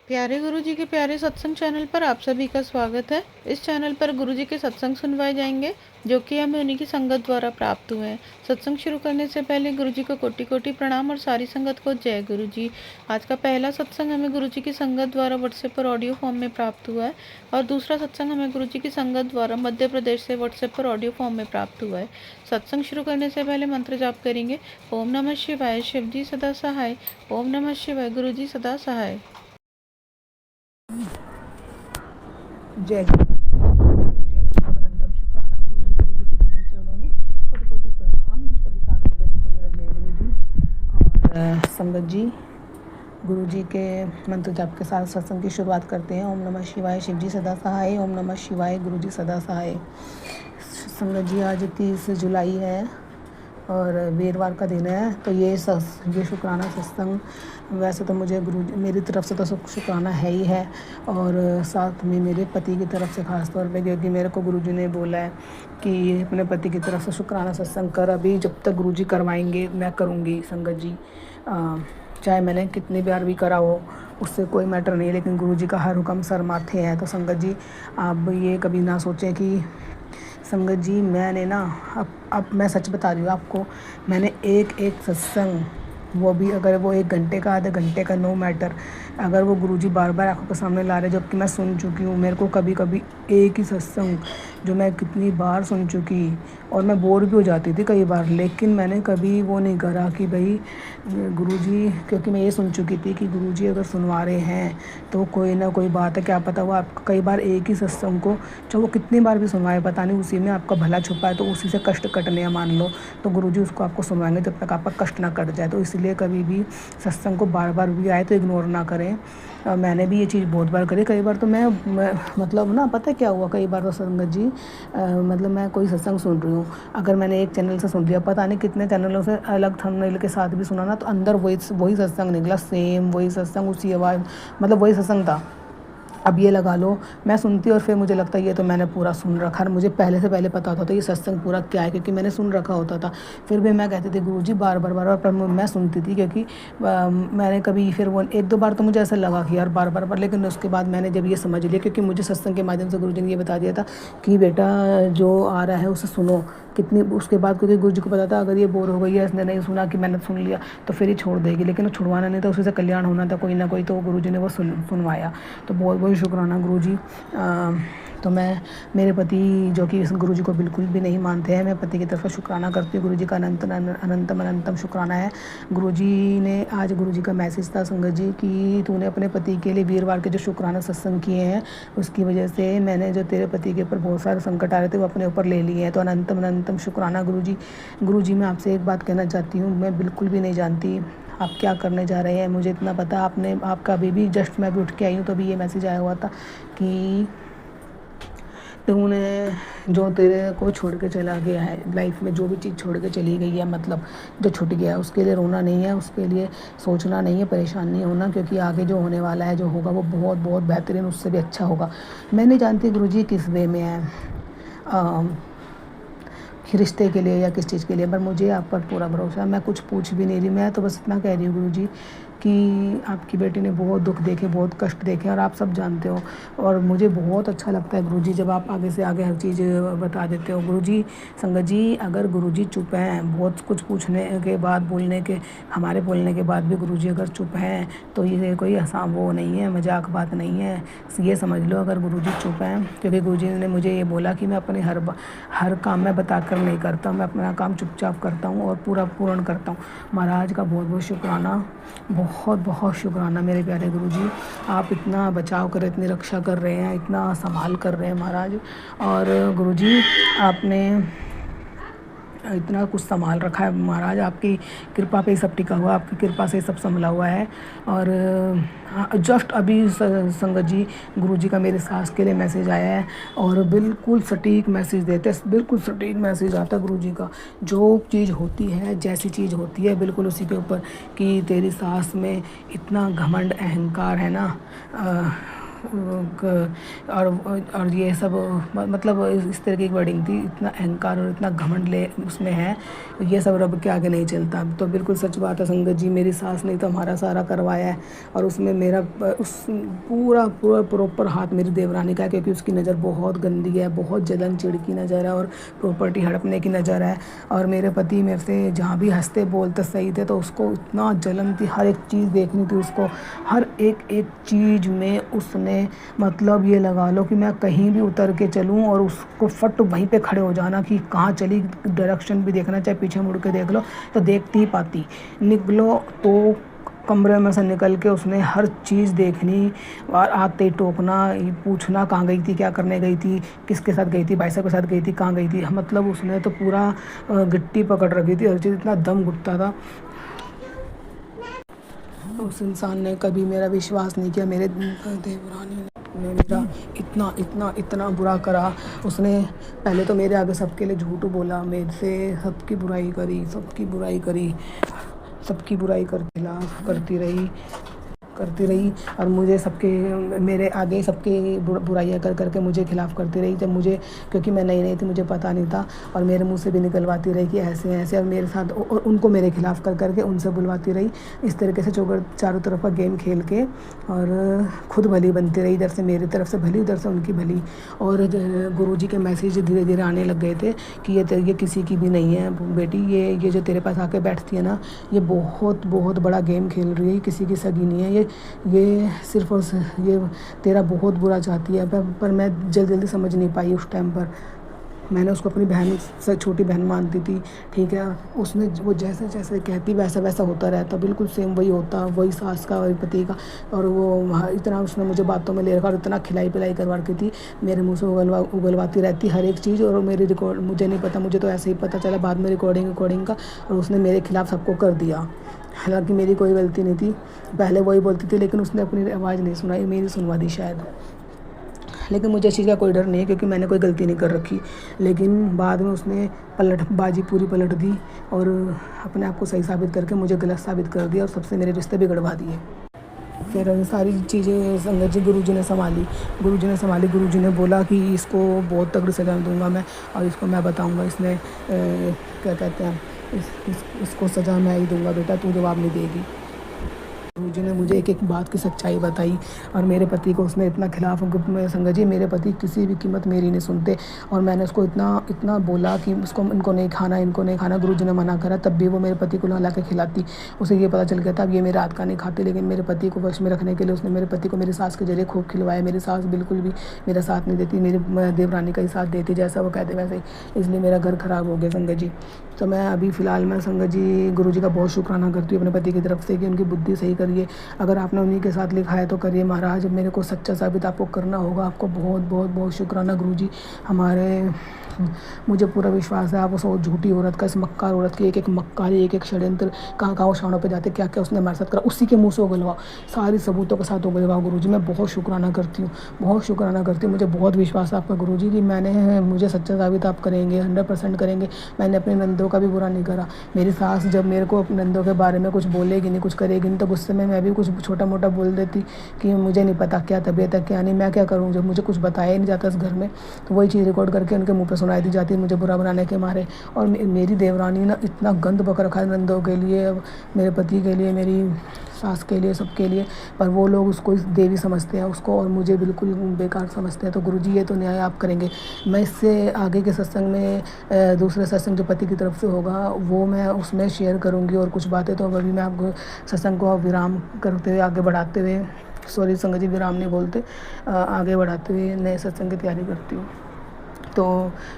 प्यारे गुरुजी के प्यारे सत्संग चैनल पर आप सभी का स्वागत है। इस चैनल पर गुरुजी के सत्संग सुनवाए जाएंगे जो कि हमें उन्हीं की संगत द्वारा प्राप्त हुए हैं। सत्संग शुरू करने से पहले गुरुजी को कोटि कोटि प्रणाम और सारी संगत को जय गुरुजी। आज का पहला सत्संग हमें गुरुजी की संगत द्वारा व्हाट्सएप पर ऑडियो फॉर्म में प्राप्त हुआ है और दूसरा सत्संग हमें गुरुजी की संगत द्वारा मध्य प्रदेश से व्हाट्सएप पर ऑडियो फॉर्म में प्राप्त हुआ है। सत्संग शुरू करने से पहले मंत्र जाप करेंगे। ओम नमः शिवाय, शिव जी सदा सहाय। ओम नमः शिवाय, गुरु जी सदा सहाय। जय अनंतम शुक्राना गुरु जी के चरणों में कोटि कोटि प्रणाम सभी साथी को मेरा जय गुरु जी। और संगत जी गुरु जी के मंत्र जाप के साथ सत्संग की शुरुआत करते हैं। ओम नमः शिवाय, शिव जी सदा सहाय। ओम नमः शिवाय, गुरु जी सदा सहाय। संगत जी आज 30 जुलाई है और वीरवार का दिन है, तो ये शुक्राना सत्संग वैसे तो मुझे मेरी तरफ से तो शुक्राना है ही है और साथ में मेरे पति की तरफ से ख़ास तौर पे, क्योंकि मेरे को गुरुजी ने बोला है कि अपने पति की तरफ से शुक्राना सत्संग कर। अभी जब तक गुरुजी करवाएंगे मैं करूँगी संगत जी। चाहे मैंने कितनी बार भी करा हो उससे कोई मैटर नहीं, लेकिन गुरुजी का हर हुक्म सर माथे है। तो संगत जी आप ये कभी ना सोचें कि संगत जी मैंने ना अब मैं सच बता रही हूँ आपको, मैंने एक सत्संग, वो भी अगर वो 1 घंटे का, आधे घंटे का, नो मैटर, अगर वो गुरुजी बार बार आंखों के सामने ला रहे जबकि मैं सुन चुकी हूँ। मेरे को कभी कभी एक ही सत्संग जो मैं कितनी बार सुन चुकी और मैं बोर भी हो जाती थी कई बार, लेकिन मैंने कभी वो नहीं करा कि भाई गुरुजी, क्योंकि मैं ये सुन चुकी थी कि गुरुजी अगर सुनवा रहे हैं तो कोई ना कोई बात है। क्या पता वो आप कई बार एक ही सत्संग को चाहे वो कितनी बार भी सुनवाए, पता नहीं उसी में आपका भला छुपा है, तो उसी से कष्ट कटने हैं मान लो, तो गुरुजी उसको आपको सुनवाएंगे जब तक आपका कष्ट ना कट जाए। तो इसलिए कभी भी सत्संग को बार बार भी आए तो इग्नोर ना करें। मैंने भी ये चीज़ बहुत बार करी। कई बार तो मैं मतलब ना, पता क्या हुआ, कई बार तो संगत जी मतलब मैं कोई सत्संग सुन रही हूँ, अगर मैंने एक चैनल से सुन लिया, पता नहीं कितने चैनलों से अलग थंबनेल के साथ भी सुना ना, तो अंदर वही सत्संग निकला, सेम वही सत्संग, उसी आवाज़, मतलब वही सत्संग था। अब ये लगा लो मैं सुनती और फिर मुझे लगता है ये तो मैंने पूरा सुन रखा है, मुझे पहले से पहले पता होता था ये सत्संग पूरा क्या है, क्योंकि मैंने सुन रखा होता था। फिर भी मैं कहती थी गुरुजी बार बार पर मैं सुनती थी, क्योंकि मैंने कभी फिर वो 1-2 बार तो मुझे ऐसा लगा कि यार बार, लेकिन उसके बाद मैंने जब ये समझ लिया, क्योंकि मुझे सत्संग के माध्यम से गुरुजी ने ये बता दिया था कि बेटा जो आ रहा है उसे सुनो कितनी। उसके बाद क्योंकि गुरुजी को पता था अगर ये बोर हो गई है, इसने नहीं सुना कि मैंने सुन लिया, तो फिर ये छोड़ देगी, लेकिन वो छुड़वाना नहीं था, उसी से कल्याण होना था कोई ना कोई, तो गुरुजी ने वो सुनवाया। तो बहुत बहुत शुक्राना गुरुजी। तो मैं, मेरे पति जो कि इस गुरुजी को बिल्कुल भी नहीं मानते हैं, मैं पति की तरफ से शुक्राना करती हूँ। गुरुजी का अनंतम शुक्राना है। गुरुजी ने आज गुरुजी का मैसेज था संगत जी कि तूने अपने पति के लिए वीरवार के जो शुक्राना सत्संग किए हैं उसकी वजह से मैंने जो तेरे पति के ऊपर बहुत सारे संकट आ रहे थे वो अपने ऊपर ले लिए हैं। तो अनंतम शुक्राना गुरुजी। गुरुजी मैं आपसे एक बात कहना चाहती हूँ, मैं बिल्कुल भी नहीं जानती आप क्या करने जा रहे हैं, मुझे इतना पता आपका अभी भी जस्ट मैं भी उठ के आई हूँ तो अभी ये मैसेज आया हुआ था कि तूने जो तेरे को छोड़ के चला गया है लाइफ में, जो भी चीज़ छोड़ के चली गई है, मतलब जो छूट गया है, उसके लिए रोना नहीं है, उसके लिए सोचना नहीं है, परेशान नहीं होना, क्योंकि आगे जो होने वाला है, जो होगा वो बहुत बहुत बेहतरीन, उससे भी अच्छा होगा। मैं नहीं जानती गुरुजी किस वे में है, रिश्ते के लिए या किस चीज़ के लिए, पर मुझे आप पर पूरा भरोसा है। मैं कुछ पूछ भी नहीं रही, मैं तो बस इतना कह रही हूँ गुरुजी कि आपकी बेटी ने बहुत दुख देखे, बहुत कष्ट देखे, और आप सब जानते हो, और मुझे बहुत अच्छा लगता है गुरुजी जब आप आगे से आगे हर चीज़ बता देते हो। गुरुजी, संगत जी, अगर गुरुजी चुप हैं, बहुत कुछ पूछने के बाद, हमारे बोलने के बाद भी गुरुजी अगर चुप हैं तो ये कोई आसान वो नहीं है, मजाक बात नहीं है, ये समझ लो अगर गुरुजी चुप हैं, क्योंकि गुरुजी ने मुझे ये बोला कि मैं अपने हर काम में बताकर नहीं करता, मैं अपना काम चुपचाप करता हूँ और पूर्ण करता हूँ। महाराज का बहुत बहुत शुक्राना, बहुत बहुत शुक्राना मेरे प्यारे गुरुजी। आप इतना बचाव कर, इतनी रक्षा कर रहे हैं, इतना संभाल कर रहे हैं महाराज। और गुरुजी आपने इतना कुछ संभाल रखा है महाराज, आपकी कृपा पे सब टिका हुआ, आपकी कृपा से सब संभला हुआ है। और जस्ट अभी संगत जी गुरुजी का मेरे सास के लिए मैसेज आया है और बिल्कुल सटीक मैसेज देते हैं, बिल्कुल सटीक मैसेज आता है गुरुजी का। जो चीज़ होती है, जैसी चीज़ होती है, बिल्कुल उसी के ऊपर, कि तेरी सास में इतना घमंड अहंकार है ना, और ये सब मतलब इस तरह की वर्डिंग थी। इतना अहंकार और इतना घमंड ले उसमें है, ये सब रब के आगे नहीं चलता। तो बिल्कुल सच बात है संगत जी, मेरी सास ने तो हमारा सारा करवाया है और उसमें मेरा उस पूरा पूरा प्रॉपर हाथ मेरी देवरानी का है, क्योंकि उसकी नज़र बहुत गंदी है, बहुत जलन चिड़ की नज़र है और प्रॉपर्टी हड़पने की नज़र है। और मेरे पति मेरे से जहाँ भी हंसते बोलते सही थे, तो उसको इतना जलन थी, हर एक चीज़ देखनी थी उसको, हर एक चीज़ में उसने मतलब ये लगा लो कि मैं कहीं भी उतर के चलूँ और उसको फट वहीं पे खड़े हो जाना कि कहाँ चली, डायरेक्शन भी देखना, चाहे पीछे मुड़ के देख लो तो देखती ही पाती। निकलो तो कमरे में से निकल के उसने हर चीज़ देखनी और आते ही टोकना, पूछना कहाँ गई थी, क्या करने गई थी, किसके साथ गई थी, भाई साहब के साथ गई थी, कहाँ गई थी। मतलब उसने तो पूरा गिट्टी पकड़ रखी थी, हर चीज़, इतना दम घुटता था। उस इंसान ने कभी मेरा विश्वास नहीं किया, मेरे देवरानी ने मेरा इतना इतना इतना बुरा करा। उसने पहले तो मेरे आगे सबके लिए झूठ बोला, मेरे से सबकी बुराई करी, सबकी बुराई करती रही और मुझे सबके मेरे आगे सबके बुराइयां कर करके मुझे खिलाफ़ करती रही। जब मुझे, क्योंकि मैं नई थी, मुझे पता नहीं था, और मेरे मुंह से भी निकलवाती रही कि ऐसे ऐसे, और मेरे साथ और उनको मेरे खिलाफ़ कर करके उनसे बुलवाती रही। इस तरीके से चारों तरफ का गेम खेल के और खुद भली बनती रही, इधर से मेरी तरफ से भली, उधर से उनकी भली। और गुरुजी के मैसेज धीरे धीरे आने लग गए थे कि ये किसी की भी नहीं है बेटी, ये जो तेरे पास आके बैठती है ना, ये बहुत बहुत बड़ा गेम खेल रही है, किसी की सगी नहीं है, ये सिर्फ और ये तेरा बहुत बुरा चाहती है। पर मैं जल्दी समझ नहीं पाई उस टाइम पर। मैंने उसको अपनी बहन से छोटी बहन मानती थी, ठीक है। उसने वो जैसे जैसे कहती वैसा वैसा होता रहता, बिल्कुल सेम वही होता, वही सास का वही पति का। और वो इतना उसने मुझे बातों में ले रखा और इतना खिलाई पिलाई करवा के थी, मेरे मुंह से उगलवाती रहती हर एक चीज़। और मेरी रिकॉर्ड मुझे नहीं पता, मुझे तो ऐसे ही पता चला बाद में रिकॉर्डिंग का, और उसने मेरे खिलाफ़ सबको कर दिया। हालांकि मेरी कोई गलती नहीं थी, पहले वही बोलती थी, लेकिन उसने अपनी आवाज़ नहीं सुनाई, मेरी सुनवा दी शायद। लेकिन मुझे इस चीज़ का कोई डर नहीं है, क्योंकि मैंने कोई गलती नहीं कर रखी। लेकिन बाद में उसने बाजी पूरी पलट दी और अपने आप को सही साबित करके मुझे गलत साबित कर दिया और सबसे मेरे रिश्ते बिगड़वा दिए। फिर सारी चीज़ें संगत जी गुरुजी ने संभाली। गुरुजी ने बोला कि इसको बहुत तगड़ी सजा दूंगा मैं, और इसको मैं बताऊंगा, इसने क्या कहते हैं, इसको सज़ा मैं ही दूंगा, बेटा तू जवाब नहीं देगी। गुरुजी ने मुझे एक एक बात की सच्चाई बताई। और मेरे पति को उसने इतना खिलाफ में, संगत जी मेरे पति किसी भी कीमत मेरी नहीं सुनते, और मैंने उसको इतना बोला कि उसको इनको नहीं खाना। गुरुजी ने मना करा, तब भी वो मेरे पति को ला के खिलाती। उसे ये पता चल गया था अब ये मेरे हाथ का नहीं खाते, लेकिन मेरे पति को वश में रखने के लिए उसने मेरे पति को मेरी सास के जरिए खूब खिलवाया। मेरी सास बिल्कुल भी मेरा साथ नहीं देती, मेरी देवरानी का ही साथ देती, जैसा वो कहते वैसे ही। इसलिए मेरा घर ख़राब हो गया संगत जी। तो मैं अभी फ़िलहाल मैं संगत जी गुरुजी का बहुत शुक्राना करती हूँ अपने पति की तरफ से कि उनकी बुद्धि सही करिए। अगर आपने उन्हीं के साथ लिखा है तो करिए महाराज, मेरे को सच्चा साबित आपको करना होगा। आपको बहुत बहुत बहुत शुक्राना गुरुजी। मुझे पूरा विश्वास है आप उस झूठी औरत का, इस मक्कार औरत की एक मक्कारी, एक षड्यंत्र, कहाँ शानों पे जाते क्या क्या उसने हमारे साथ करा, उसी के मुँह से उगलवाओ, सारी सबूतों के साथ उगलवाओ गुरुजी। मैं बहुत शुक्राना करती हूँ। मुझे बहुत विश्वास है आपका गुरुजी कि मुझे सच्चा साबित आप करेंगे, 100% करेंगे। मैंने अपने नंदों का भी बुरा नहीं करा। मेरी सास जब मेरे को अपने नंदों के बारे में कुछ बोलेगी नहीं, कुछ करेगी नहीं, तो गुस्से में मैं भी कुछ छोटा मोटा बोल देती कि मुझे नहीं पता क्या तबीयत है क्या नहीं, मैं क्या करूँ जब मुझे कुछ बताया ही नहीं जाता इस घर में। तो वही चीज़ रिकॉर्ड करके उनके मुँह पे सुनाई दी जाती है, मुझे बुरा बनाने के मारे। और मेरी देवरानी ना इतना गंद बक रखा है नंदों के लिए, मेरे पति के लिए, मेरी सास के लिए, सबके लिए, पर वो लोग उसको देवी समझते हैं उसको, और मुझे बिल्कुल बेकार समझते हैं। तो गुरुजी ये तो न्याय आप करेंगे। मैं इससे आगे के सत्संग में दूसरे सत्संग जो पति की तरफ से होगा वो मैं उसमें शेयर करूँगी, और कुछ बातें तो अभी मैं आपको सत्संग को विराम करते हुए आगे बढ़ाते हुए, सॉरी संगत जी विराम नहीं बोलते, आगे बढ़ाते हुए नए सत्संग की तैयारी करती हूँ। तो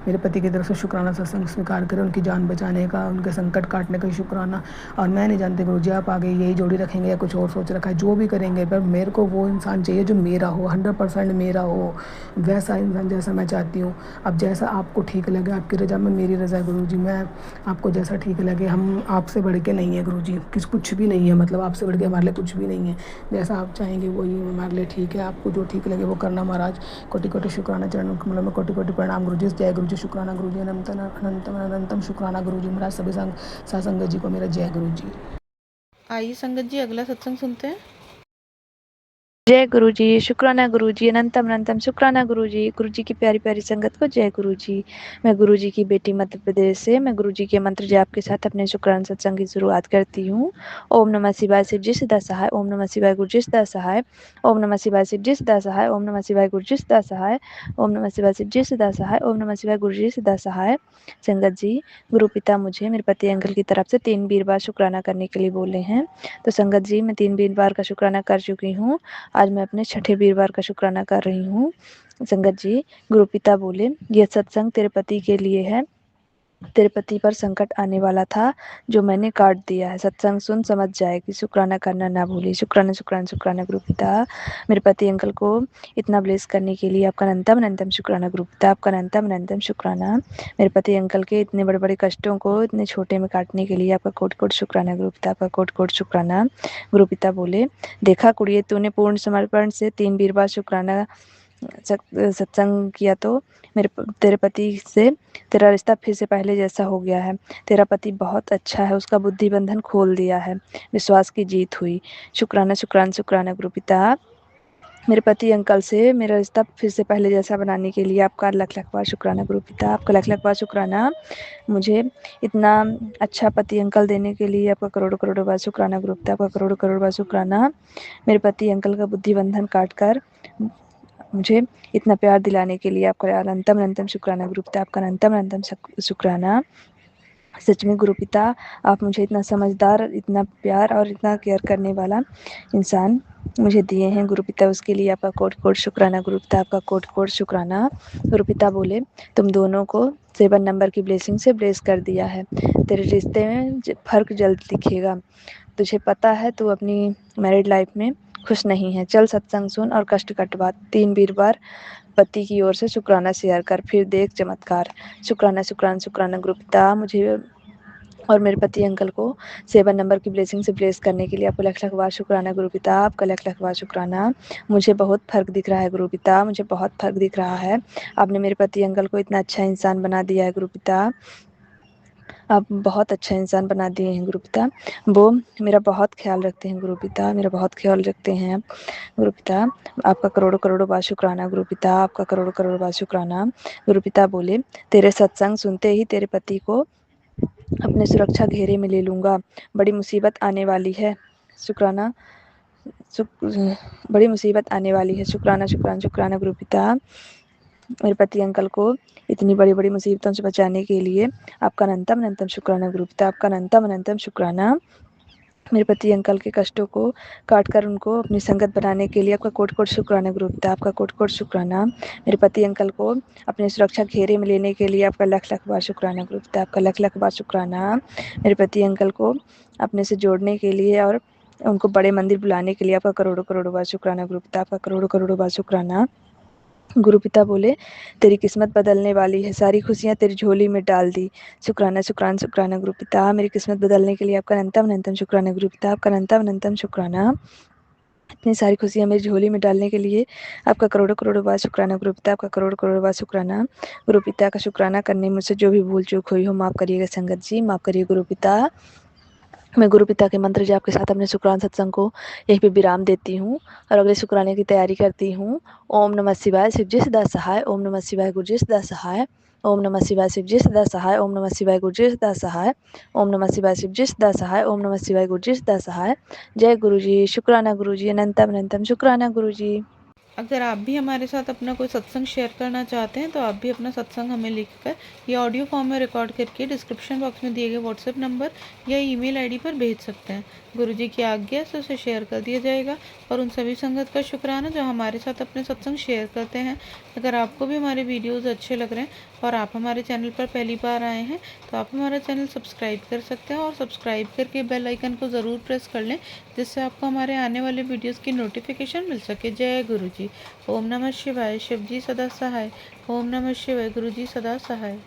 मेरे पति की तरफ से शुक्राना सत्संग स्वीकार करें, उनकी जान बचाने का, उनके संकट काटने का शुक्राना। और मैं नहीं जानती गुरुजी आप आगे यही जोड़ी रखेंगे या कुछ और सोच रखा है, जो भी करेंगे, पर मेरे को वो इंसान चाहिए जो मेरा हो, 100% मेरा हो, वैसा इंसान जैसा मैं चाहती हूँ। अब जैसा आपको ठीक लगे, आपकी रज़ा में मेरी रज़ा गुरुजी, मैं आपको जैसा ठीक लगे, हम आपसे बढ़ के नहीं है गुरुजी, कुछ भी नहीं है, मतलब आपसे बढ़ के हमारे लिए कुछ भी नहीं है। जैसा आप चाहेंगे वही हमारे लिए ठीक है, आपको जो ठीक लगे वो करना महाराज। कोटि कोटि शुक्राना, चरणों कमलों में कोटि कोटि प्रणाम गुरुजी। जय गुरुजी, शुक्राना गुरुजी, अनंतम शुक्राना गुरुजी महाराज। सभी संगत जी को मेरा जय गुरुजी। आइए संगत जी अगला सत्संग सुनते हैं। जय गुरु जी, शुक्राना गुरु जी, अनंतम अनंतम शुक्राना गुरु जी की प्यारी प्यारी संगत को जय गुरु जी। मैं गुरु जी की बेटी मध्य प्रदेश से, मैं गुरु जी के मंत्र जाप के साथ अपने शुक्राना सत्संग की शुरुआत करती हूँ। ओम नमः शिवाय शिव जी सदा सहाय, ओम नमः शिवाय गुरु जी सदा सहाय, ओम नमः शिवाय शिव जी सदा सहाय, ओम नमः शिवाय गुरु जी सदा सहाय, ओम नमः शिवाय शिव जी सदा सहाय, ओम नमः शिवाय गुरु जी सदा सहाय। संगत जी, गुरु पिता मुझे मेरे पति अंकल की तरफ से 3 वीरवार शुक्राना करने के लिए बोले हैं। तो संगत जी, मैं 3 वीरवार का शुक्राना कर चुकी हूँ। आज मैं अपने छठे वीरवार का शुक्राना कर रही हूँ। संगत जी, गुरु पिता बोले, यह सत्संग तेरे पति के लिए है। तेरे पति पर संकट आने वाला था जो मैंने काट दिया है। सत्संग सुन समझ जाएगी, शुक्राना करना ना भूली। शुक्राना शुक्राना शुक्राना गुरु पिता। मेरे पति अंकल को इतना ब्लेस करने के लिए आपका अनंतम अनंतम शुक्राना गुरु पिता, आपका अनंतम अनंतम शुक्राना। मेरे पति अंकल के इतने बड़े बड़े कष्टों को इतने छोटे में काटने के लिए आपका कोट कोट शुक्राना गुरु पिता, आपका कोट कोट शुक्राना। गुरु पिता बोले, देखा कुड़िए, तूने पूर्ण समर्पण से 3 वीरवार शुक्राना सत्संग किया तो तेरे पति से तेरा रिश्ता फिर से पहले जैसा हो गया है। तेरा पति बहुत अच्छा है, उसका बुद्धि बंधन खोल दिया है, विश्वास की जीत हुई। शुक्राना शुक्राना शुक्राना गुरु पिता। मेरे पति अंकल से मेरा रिश्ता फिर से पहले जैसा बनाने के लिए आपका लख लख बार शुक्राना गुरु पिता, आपका लख लख बार शुक्राना। मुझे इतना अच्छा पति अंकल देने के लिए आपका करोड़ों करोड़ों बार शुक्राना गुरु पिता, आपका करोड़ों करोड़ बार शुक्राना। मेरे पति अंकल का बुद्धि बंधन काट कर मुझे इतना प्यार दिलाने के लिए आपका अनंतम अनंतम शुक्राना गुरु पिता, आपका अनंतम अनंतम शुक्राना। सच में गुरु पिता, आप मुझे इतना समझदार, इतना प्यार और इतना केयर करने वाला इंसान मुझे दिए हैं गुरु पिता, उसके लिए आपका कोट कोट शुक्राना गुरु पिता, आपका कोट कोट शुक्राना। गुरु पिता बोले, तुम दोनों को 7 नंबर की ब्लेसिंग से ब्लेस कर दिया है। तेरे रिश्ते में फर्क जल्द दिखेगा। तुझे पता है तू अपनी मैरिड लाइफ में खुश नहीं है। चल सत्संग सुन और कष्ट कटवा। 3 वीरवार पति की ओर से शुक्राना शेयर कर, फिर देख चमत्कार। शुक्राना शुक्राना शुक्राना गुरु पिता। मुझे और मेरे पति अंकल को 7 नंबर की ब्लेसिंग से ब्लेस करने के लिए आपको लख लख बार शुक्राना गुरु पिता, आपका लख लख बार शुक्राना। मुझे बहुत फ़र्क दिख रहा है गुरु पिता, मुझे बहुत फ़र्क दिख रहा है। आपने मेरे पति अंकल को इतना अच्छा इंसान बना दिया है गुरु पिता, आप बहुत अच्छा इंसान बना दिए हैं गुरु पिता। वो मेरा बहुत ख्याल रखते हैं गुरु पिता, मेरा बहुत ख्याल रखते हैं गुरु पिता। आपका करोड़ों करोड़ों बार शुक्राना गुरु पिता, आपका करोड़ों करोड़ों बार शुक्राना। गुरु पिता बोले, तेरे सत्संग सुनते ही तेरे पति को अपने सुरक्षा घेरे में ले लूँगा। बड़ी मुसीबत आने वाली है। शुक्राना बड़ी मुसीबत आने वाली है। शुक्राना शुक्राना शुक्राना गुरु पिता। मेरे पति अंकल को इतनी बड़ी बड़ी मुसीबतों से बचाने के लिए आपका अनंतम अनंतम शुक्राना गुरु पिता, आपका अनंतम अनंतम शुक्राना। मेरे पति अंकल के कष्टों को काट कर उनको अपनी संगत बनाने के लिए आपका कोट कोट शुक्राना गुरु पिता, आपका कोट कोट शुक्राना। मेरे पति अंकल को अपने सुरक्षा घेरे में लेने के लिए आपका लख लख बार शुक्राना गुरु पिता, आपका लख लख बार शुक्राना। मेरे पति अंकल को अपने से जोड़ने के लिए और उनको बड़े मंदिर बुलाने के लिए आपका करोड़ों करोड़ों बार शुक्राना गुरु पिता, आपका करोड़ों करोड़ों बार शुक्राना। गुरु पिता बोले, तेरी किस्मत बदलने वाली है, सारी खुशियाँ तेरी झोली में डाल दी। शुक्राना शुक्राना शुक्राना गुरु पिता। मेरी किस्मत बदलने के लिए आपका अनंतम अनंतम शुक्राना गुरु पिता, आपका अनंतम अनंतम शुक्राना। इतनी सारी खुशियाँ मेरी झोली में डालने के लिए आपका करोड़ों करोड़ों बार शुक्राना गुरु पिता, आपका करोड़ों करोड़ों बार शुक्राना। गुरु पिता का शुक्राना करने में मुझसे जो भी भूल चूक हुई हो माफ़ करिएगा संगत जी, माफ़ करिए गुरु पिता। मैं गुरु पिता के मंत्र जाप के साथ अपने शुक्राना सत्संग को यहीं पे विराम देती हूँ और अगले शुक्राने की तैयारी करती हूँ। ओम नमः शिवाय शिव जी सदा सहाय, ओम नमः शिवाय गुरु जी सदा सहाय, ओम नमः शिवाय शिव जी सदा सहाय, ओम नमः शिवाय गुरु जी सदा सहाय, ओम नमः शिवाय शिव जी सदा सहाय, ओम नमः शिवाय गुरु जी सदा सहाय। जय गुरु जी, शुक्राना गुरु जी, अनंतम अनंतम शुक्राना गुरु जी। अगर आप भी हमारे साथ अपना कोई सत्संग शेयर करना चाहते हैं तो आप भी अपना सत्संग हमें लिखकर या ऑडियो फॉर्म में रिकॉर्ड करके डिस्क्रिप्शन बॉक्स में दिए गए व्हाट्सएप नंबर या ईमेल आईडी पर भेज सकते हैं। गुरुजी की आज्ञा से उसे शेयर कर दिया जाएगा और उन सभी संगत का शुक्राना जो हमारे साथ अपने सत्संग शेयर करते हैं। अगर आपको भी हमारे वीडियोज़ अच्छे लग रहे हैं और आप हमारे चैनल पर पहली बार आए हैं तो आप हमारा चैनल सब्सक्राइब कर सकते हैं और सब्सक्राइब करके बेल आइकन को ज़रूर प्रेस कर लें जिससे आपको हमारे आने वाले वीडियोज़ की नोटिफिकेशन मिल सके। जय गुरु जी। ओम नमः शिवाय शिव जी सदा सहाय, ओम नमः शिवाय गुरु जी सदा सहाय।